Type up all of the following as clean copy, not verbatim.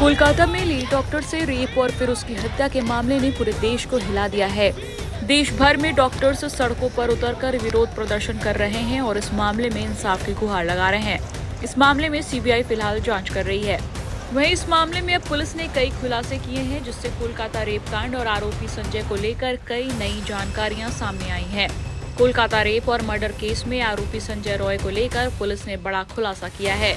कोलकाता में lady doctor से rape और फिर उसकी हत्या के मामले ने पूरे देश को हिला दिया है। देश भर में डॉक्टर्स सड़कों पर उतरकर विरोध प्रदर्शन कर रहे हैं और इस मामले में इंसाफ की गुहार लगा रहे हैं। इस मामले में सीबीआई फिलहाल जांच कर रही है। वहीं इस मामले में अब पुलिस ने कई खुलासे किए हैं, जिससे कोलकाता रेप कांड और आरोपी संजय को लेकर कई नई जानकारियां सामने आई हैं। कोलकाता रेप और मर्डर केस में आरोपी संजय रॉय को लेकर पुलिस ने बड़ा खुलासा किया है।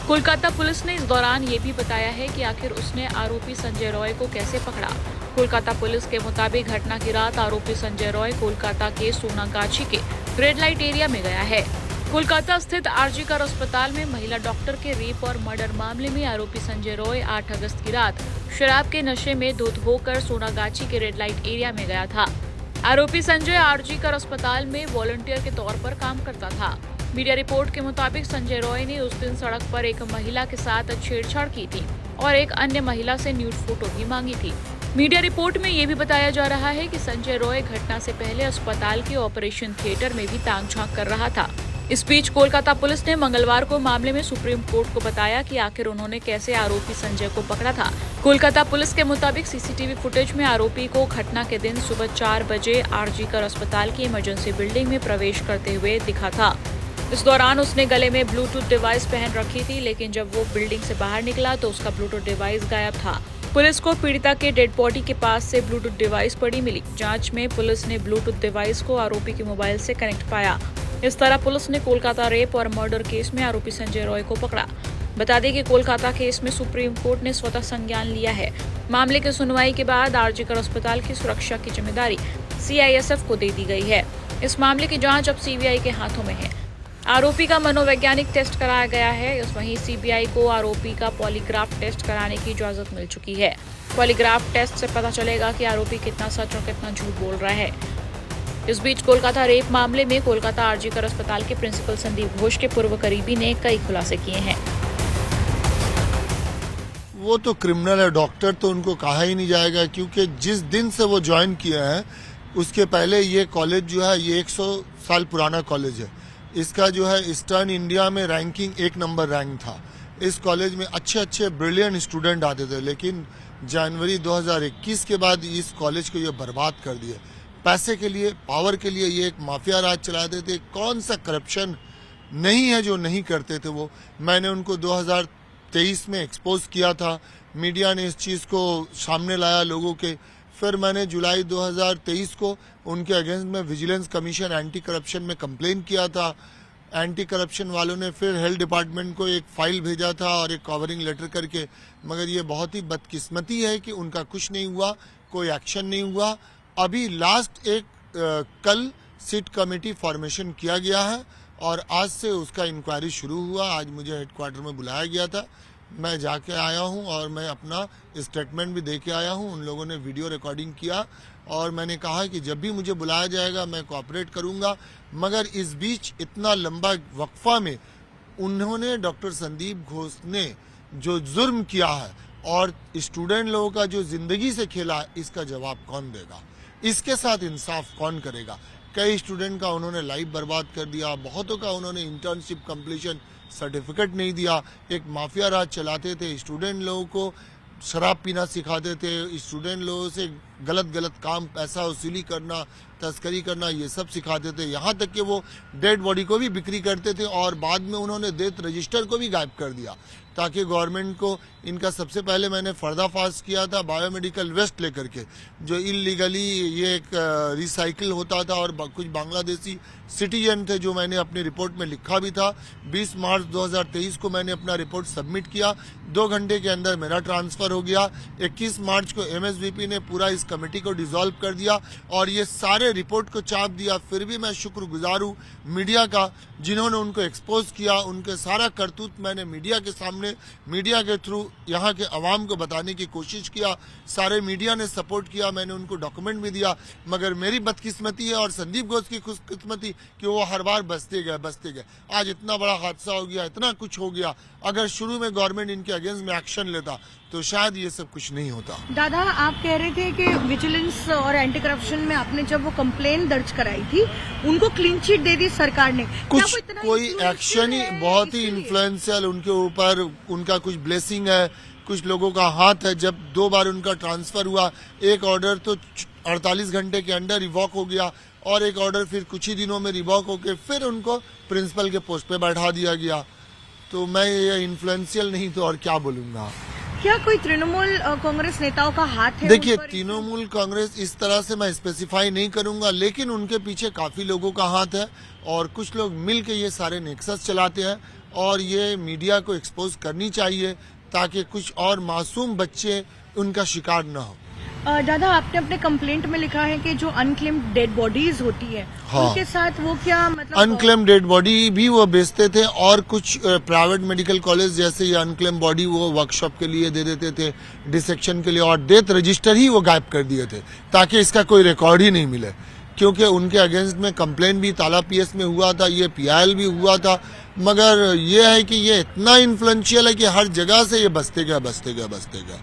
कोलकाता पुलिस ने इस दौरान ये भी बताया है कि आखिर उसने आरोपी संजय रॉय को कैसे पकड़ा। कोलकाता पुलिस के मुताबिक घटना की रात आरोपी संजय रॉय कोलकाता के सोनागाछी के रेड लाइट एरिया में गया है। कोलकाता स्थित आरजी कर अस्पताल में महिला डॉक्टर के रेप और मर्डर मामले में आरोपी संजय रॉय 8 अगस्त की रात शराब के नशे में धुत होकर सोनागाछी के रेड लाइट एरिया में गया था। आरोपी संजय आरजी कर अस्पताल में वॉलंटियर के तौर पर काम करता था। मीडिया रिपोर्ट के मुताबिक संजय रॉय ने उस दिन सड़क पर एक महिला के साथ छेड़छाड़ की थी और एक अन्य महिला से न्यूड फोटो भी मांगी थी। मीडिया रिपोर्ट में ये भी बताया जा रहा है कि संजय रॉय घटना से पहले अस्पताल के ऑपरेशन थिएटर में भी ताक झांक कर रहा था। इस बीच कोलकाता पुलिस ने मंगलवार को मामले में सुप्रीम कोर्ट को बताया कि आखिर उन्होंने कैसे आरोपी संजय को पकड़ा था। कोलकाता पुलिस के मुताबिक सीसीटीवी फुटेज में आरोपी को घटना के दिन सुबह 4 बजे आरजी कर अस्पताल की इमरजेंसी बिल्डिंग में प्रवेश करते हुए दिखा था। इस दौरान उसने गले में ब्लूटूथ डिवाइस पहन रखी थी, लेकिन जब वो बिल्डिंग से बाहर निकला तो उसका ब्लूटूथ डिवाइस गायब था। पुलिस को पीड़िता के डेड बॉडी के पास से ब्लूटूथ डिवाइस पड़ी मिली। जांच में पुलिस ने ब्लूटूथ डिवाइस को आरोपी के मोबाइल से कनेक्ट पाया। इस तरह पुलिस ने कोलकाता रेप और मर्डर केस में आरोपी संजय रॉय को पकड़ा। बता दें कि कोलकाता केस में सुप्रीम कोर्ट ने स्वतः संज्ञान लिया है। मामले की सुनवाई के बाद आरजी कर अस्पताल की सुरक्षा की जिम्मेदारी सीआईएसएफ को दे दी गई है। इस मामले की जांच अब सीबीआई के हाथों में है। आरोपी का मनोवैज्ञानिक टेस्ट कराया गया है। वहीं सीबीआई को आरोपी का पॉलीग्राफ टेस्ट कराने की इजाजत मिल चुकी है। पॉलीग्राफ टेस्ट से पता चलेगा कि आरोपी कितना सच और कितना झूठ बोल रहा है। इस बीच कोलकाता रेप मामले में कोलकाता आरजी कर अस्पताल के प्रिंसिपल संदीप घोष के पूर्व करीबी ने कई खुलासे किए हैं। वो तो क्रिमिनल है, डॉक्टर तो उनको कहा ही नहीं जाएगा, क्योंकि जिस दिन से वो ज्वाइन किए हैं उसके पहले ये कॉलेज जो है ये 100 साल पुराना कॉलेज है। इसका जो है ईस्टर्न इंडिया में रैंकिंग 1 नंबर रैंक था। इस कॉलेज में अच्छे अच्छे ब्रिलियंट स्टूडेंट आते थे, लेकिन जनवरी 2021 के बाद इस कॉलेज को ये बर्बाद कर दिए। पैसे के लिए, पावर के लिए ये एक माफिया राज चलाते थे। कौन सा करप्शन नहीं है जो नहीं करते थे वो। मैंने उनको 2023 में एक्सपोज किया था। मीडिया ने इस चीज़ को सामने लाया लोगों के। फिर मैंने जुलाई 2023 को उनके अगेंस्ट में विजिलेंस कमीशन एंटी करप्शन में कंप्लेन किया था। एंटी करप्शन वालों ने फिर हेल्थ डिपार्टमेंट को एक फाइल भेजा था और एक कवरिंग लेटर करके, मगर ये बहुत ही बदकिस्मती है कि उनका कुछ नहीं हुआ, कोई एक्शन नहीं हुआ। अभी लास्ट कल सिट कमेटी फॉर्मेशन किया गया है और आज से उसका इंक्वायरी शुरू हुआ। आज मुझे हेडक्वार्टर में बुलाया गया था, मैं जाके आया हूं और मैं अपना स्टेटमेंट भी दे के आया हूं। उन लोगों ने वीडियो रिकॉर्डिंग किया और मैंने कहा कि जब भी मुझे बुलाया जाएगा मैं कोऑपरेट करूंगा। मगर इस बीच इतना लंबा वक्फा में उन्होंने डॉक्टर संदीप घोष ने जो जुर्म किया है और स्टूडेंट लोगों का जो जिंदगी से खेला, इसका जवाब कौन देगा? इसके साथ इंसाफ कौन करेगा? कई स्टूडेंट का उन्होंने लाइफ बर्बाद कर दिया, बहुतों का उन्होंने इंटर्नशिप कंप्लीशन सर्टिफिकेट नहीं दिया। एक माफिया राज चलाते थे, स्टूडेंट लोगों को शराब पीना सिखाते थे, स्टूडेंट लोगों से गलत काम, पैसा वसूली करना, तस्करी करना, ये सब सिखाते थे। यहाँ तक कि वो डेड बॉडी को भी बिक्री करते थे और बाद में उन्होंने डेथ रजिस्टर को भी गायब कर दिया, ताकि गवर्नमेंट को इनका सबसे पहले मैंने पर्दाफाश किया था बायोमेडिकल वेस्ट लेकर के, जो इलीगली ये एक रिसाइकिल होता था और कुछ बांग्लादेशी सिटीजन थे, जो मैंने अपनी रिपोर्ट में लिखा भी था। 20 मार्च 2023 को मैंने अपना रिपोर्ट सबमिट किया, 2 घंटे के अंदर मेरा ट्रांसफर हो गया। 21 मार्च को एमएसवीपी ने पूरा इस कमेटी को डिसॉल्व कर दिया और ये सारे रिपोर्ट को चाप दिया। फिर भी मैं शुक्रगुजार हूँ मीडिया का, जिन्होंने उनको एक्सपोज किया। उनके सारा करतूत मैंने मीडिया के सामने, मीडिया के थ्रू यहाँ के अवाम को बताने की कोशिश किया। सारे मीडिया ने सपोर्ट किया, मैंने उनको डॉक्यूमेंट भी दिया। मगर मेरी बदकिस्मती है और संदीप घोष की खुशकिस्मती कि वो हर बार बचते गए। आज इतना बड़ा हादसा हो गया, इतना कुछ हो गया। अगर शुरू में गवर्नमेंट इनके अगेंस्ट में एक्शन लेता तो शायद ये सब कुछ नहीं होता। दादा, आप कह रहे थे कि विजिलेंस और एंटी करप्शन में आपने जब वो कंप्लेन दर्ज कराई थी, उनको क्लीन चिट दे दी सरकार ने। कोई एक्शन ही, बहुत ही इन्फ्लुएंशियल उनके ऊपर, उनका कुछ ब्लेसिंग है, कुछ लोगों का हाथ है। जब 2 बार उनका ट्रांसफर हुआ, एक ऑर्डर तो 48 घंटे के अंदर रिवॉक हो गया और एक ऑर्डर फिर कुछ ही दिनों में रिवॉक होकर फिर उनको प्रिंसिपल के पोस्ट पे बैठा दिया गया। तो मैं ये इन्फ्लुएंशियल नहीं तो और क्या बोलूंगा। क्या कोई तृणमूल कांग्रेस नेताओं का हाथ है? देखिए, उन पर? तृणमूल कांग्रेस इस तरह से मैं स्पेसिफाई नहीं करूंगा, लेकिन उनके पीछे काफी लोगों का हाथ है और कुछ लोग मिल के ये सारे नेक्सस चलाते हैं और ये मीडिया को एक्सपोज करनी चाहिए ताकि कुछ और मासूम बच्चे उनका शिकार न हो। दादा, आपने अपने कंप्लेंट में लिखा है कि जो अनक्लेम्ड डेड बॉडीज होती है, हाँ। उनके साथ वो क्या मतलब अनक्लेम डेड बॉडी भी वो बेचते थे और कुछ प्राइवेट मेडिकल कॉलेज जैसे ये अनक्लेम बॉडी वो वर्कशॉप के लिए दे देते थे, डिसेक्शन के लिए, और डेथ रजिस्टर ही वो गायब कर दिए थे ताकि इसका कोई रिकॉर्ड ही नहीं मिले, क्योंकि उनके अगेंस्ट में कंप्लेन भी ताला पीएस में हुआ था, ये पीआईएल भी हुआ था। मगर ये है कि ये इतना इन्फ्लुएंशियल है कि हर जगह से ये बसते गया।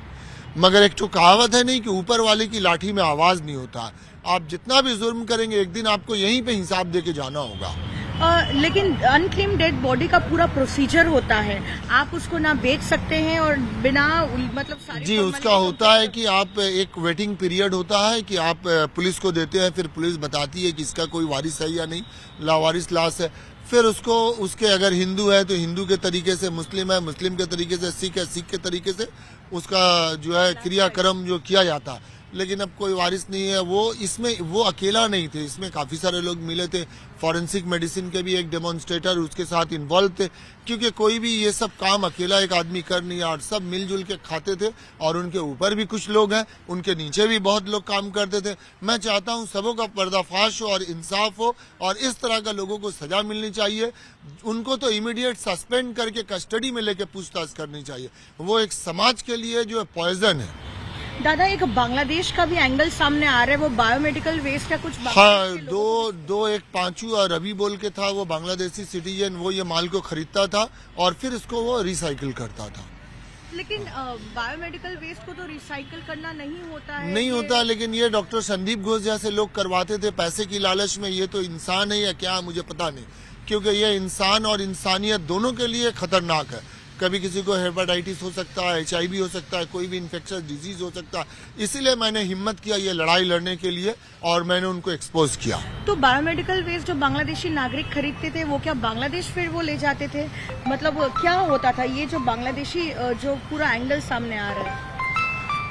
मगर एक तो कहावत है नहीं कि ऊपर वाले की लाठी में आवाज नहीं होता। आप जितना भी जुर्म करेंगे एक दिन आपको यहीं पे हिसाब दे के जाना होगा। लेकिन अनक्लेम्ड डेड बॉडी का पूरा प्रोसीजर होता है, आप उसको ना बेच सकते हैं और बिना मतलब सारी जी, उसका होता है कि आप एक वेटिंग पीरियड होता है कि आप पुलिस को देते हैं, फिर पुलिस बताती है कि इसका कोई वारिस है या नहीं, लावारिस लाश है। फिर उसको उसके अगर हिंदू है तो हिंदू के तरीके से, मुस्लिम है मुस्लिम के तरीके से, सिख है सिख के तरीके से उसका जो है क्रियाक्रम जो किया जाता है। लेकिन अब कोई वारिस नहीं है। वो इसमें वो अकेला नहीं थे, इसमें काफी सारे लोग मिले थे। फॉरेंसिक मेडिसिन के भी एक डेमोन्स्ट्रेटर उसके साथ इन्वॉल्व थे, क्योंकि कोई भी ये सब काम अकेला एक आदमी कर नहीं, और सब मिलजुल के खाते थे। और उनके ऊपर भी कुछ लोग हैं, उनके नीचे भी बहुत लोग काम करते थे। मैं चाहता हूं सबों का पर्दाफाश हो और इंसाफ हो, और इस तरह का लोगों को सजा मिलनी चाहिए। उनको तो इमीडिएट सस्पेंड करके कस्टडी में लेके पूछताछ करनी चाहिए। वो एक समाज के लिए जो है पॉइजन है। दादा, एक बांग्लादेश का भी एंगल सामने आ रहा है, वो बायोमेडिकल वेस्ट या कुछ हाँ, दो एक पांचू और रवि बोल के था, वो बांग्लादेशी सिटीजन, वो ये माल को खरीदता था और फिर इसको वो रिसाइकिल करता था। लेकिन बायोमेडिकल वेस्ट को तो रिसाइकिल करना नहीं होता है। नहीं होता, लेकिन ये डॉक्टर संदीप घोष जैसे लोग करवाते थे पैसे की लालच में। ये तो इंसान है या क्या, मुझे पता नहीं, क्योंकि ये इंसान और इंसानियत दोनों के लिए खतरनाक है। कभी किसी को हेपेटाइटिस हो सकता है, HIV हो सकता है, कोई भी इन्फेक्शियस डिजीज हो सकता है। इसीलिए मैंने हिम्मत किया ये लड़ाई लड़ने के लिए और मैंने उनको एक्सपोज किया। तो बायोमेडिकल वेस्ट जो बांग्लादेशी नागरिक खरीदते थे, वो क्या बांग्लादेश फिर वो ले जाते थे? मतलब क्या होता था ये जो बांग्लादेशी जो पूरा एंगल सामने आ रहा है?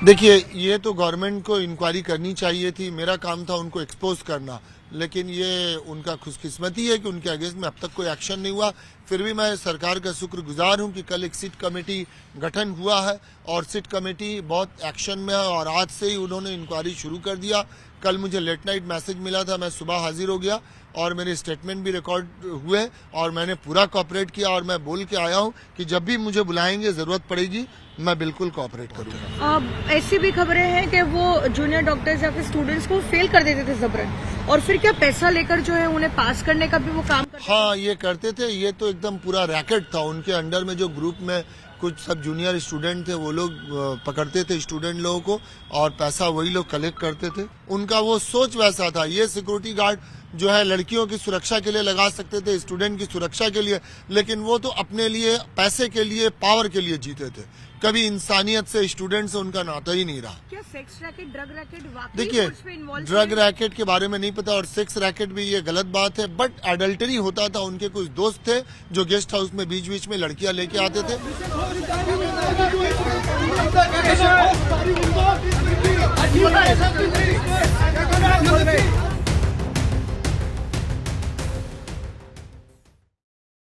देखिए, ये तो गवर्नमेंट को इंक्वायरी करनी चाहिए थी, मेरा काम था उनको एक्सपोज करना। लेकिन ये उनका खुशकिस्मती है कि उनके अगेंस्ट में अब तक कोई एक्शन नहीं हुआ। फिर भी मैं सरकार का शुक्रगुजार हूं कि कल एक सिट कमेटी गठन हुआ है और सिट कमेटी बहुत एक्शन में है और आज से ही उन्होंने इंक्वायरी शुरू कर दिया। कल मुझे लेट नाइट मैसेज मिला था, मैं सुबह हाजिर हो गया और मेरे स्टेटमेंट भी रिकॉर्ड हुए और मैंने पूरा कोऑपरेट किया। और मैं बोल के आया हूं कि जब भी मुझे बुलाएंगे, जरूरत पड़ेगी, मैं बिल्कुल कोऑपरेट करूंगा। ऐसी भी खबरें हैं कि वो जूनियर डॉक्टर्स या फिर स्टूडेंट्स को फेल कर देते थे जबरन, और फिर क्या पैसा लेकर जो है उन्हें पास करने का भी वो काम करते हाँ, ये करते थे। ये तो एकदम पूरा रैकेट था। उनके अंडर में जो ग्रुप में कुछ सब जूनियर स्टूडेंट थे, वो लोग पकड़ते थे स्टूडेंट लोगों को और पैसा वही लोग कलेक्ट करते थे। उनका वो सोच वैसा था। ये सिक्योरिटी गार्ड जो है लड़कियों की सुरक्षा के लिए लगा सकते थे, स्टूडेंट की सुरक्षा के लिए, लेकिन वो तो अपने लिए, पैसे के लिए, पावर के लिए जीते थे। कभी इंसानियत से, स्टूडेंट से उनका नाता ही नहीं रहा। क्या सेक्स रैकेट, ड्रग रैकेट वाकई देखिए, उसमें involved ड्रग है? रैकेट के बारे में नहीं पता और सेक्स रैकेट भी ये गलत बात है, बट एडल्टरी होता था। उनके कुछ दोस्त थे जो गेस्ट हाउस में बीच बीच में लड़कियां लेके आते थे।